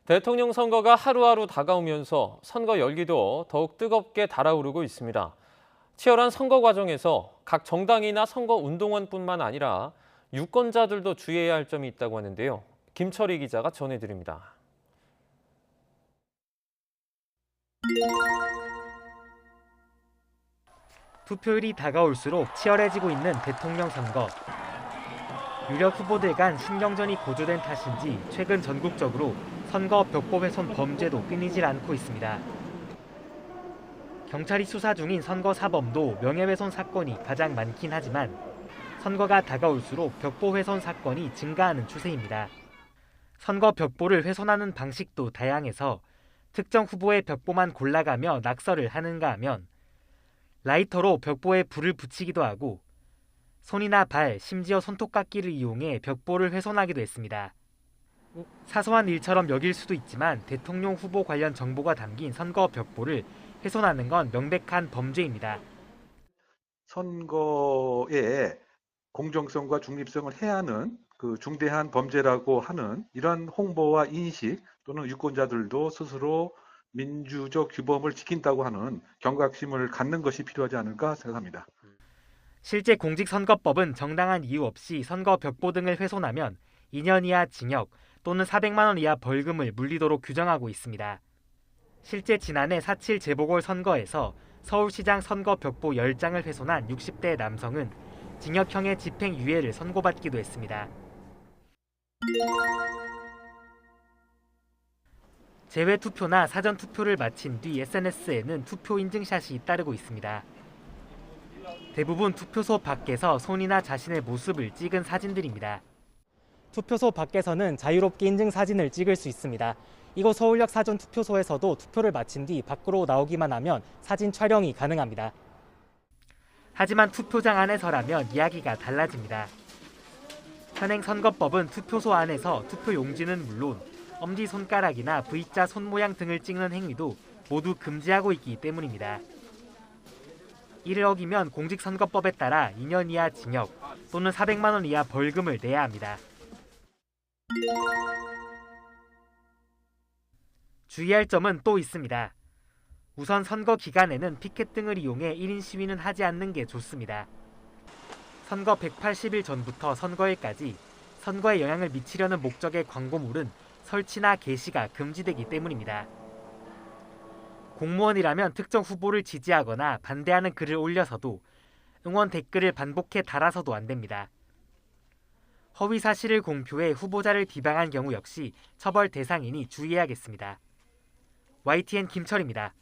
대통령 선거가 하루하루 다가오면서 선거 열기도 더욱 뜨겁게 달아오르고 있습니다. 치열한 선거 과정에서 각 정당이나 선거 운동원뿐만 아니라 유권자들도 주의해야 할 점이 있다고 하는데요. 김철희 기자가 전해드립니다. 투표율이 다가올수록 치열해지고 있는 대통령 선거. 유력 후보들 간 신경전이 고조된 탓인지 최근 전국적으로 선거 벽보 훼손 범죄도 끊이질 않고 있습니다. 경찰이 수사 중인 선거 사범도 명예훼손 사건이 가장 많긴 하지만 선거가 다가올수록 벽보 훼손 사건이 증가하는 추세입니다. 선거 벽보를 훼손하는 방식도 다양해서 특정 후보의 벽보만 골라가며 낙서를 하는가 하면 라이터로 벽보에 불을 붙이기도 하고 손이나 발, 심지어 손톱깎이를 이용해 벽보를 훼손하기도 했습니다. 사소한 일처럼 여길 수도 있지만 대통령 후보 관련 정보가 담긴 선거 벽보를 훼손하는 건 명백한 범죄입니다. 선거의 공정성과 중립성을 해하는 그 중대한 범죄라고 하는 이런 홍보와 인식 또는 유권자들도 스스로 민주적 규범을 지킨다고 하는 경각심을 갖는 것이 필요하지 않을까 생각합니다. 실제 공직선거법은 정당한 이유 없이 선거 벽보 등을 훼손하면 2년 이하 징역 또는 400만 원 이하 벌금을 물리도록 규정하고 있습니다. 실제 지난해 4.7 재보궐선거에서 서울시장 선거 벽보 10장을 훼손한 60대 남성은 징역형의 집행유예를 선고받기도 했습니다. 재외투표나 사전투표를 마친 뒤 SNS에는 투표 인증샷이 따르고 있습니다. 대부분 투표소 밖에서 손이나 자신의 모습을 찍은 사진들입니다. 투표소 밖에서는 자유롭게 인증 사진을 찍을 수 있습니다. 이곳 서울역 사전투표소에서도 투표를 마친 뒤 밖으로 나오기만 하면 사진 촬영이 가능합니다. 하지만 투표장 안에서라면 이야기가 달라집니다. 현행 선거법은 투표소 안에서 투표 용지는 물론 엄지손가락이나 V자 손 모양 등을 찍는 행위도 모두 금지하고 있기 때문입니다. 이를 어기면 공직선거법에 따라 2년 이하 징역 또는 400만 원 이하 벌금을 내야 합니다. 주의할 점은 또 있습니다. 우선 선거 기간에는 피켓 등을 이용해 1인 시위는 하지 않는 게 좋습니다. 선거 180일 전부터 선거일까지 선거에 영향을 미치려는 목적의 광고물은 설치나 게시가 금지되기 때문입니다. 공무원이라면 특정 후보를 지지하거나 반대하는 글을 올려서도 응원 댓글을 반복해 달아서도 안 됩니다. 허위 사실을 공표해 후보자를 비방한 경우 역시 처벌 대상이니 주의해야겠습니다. YTN 김철입니다.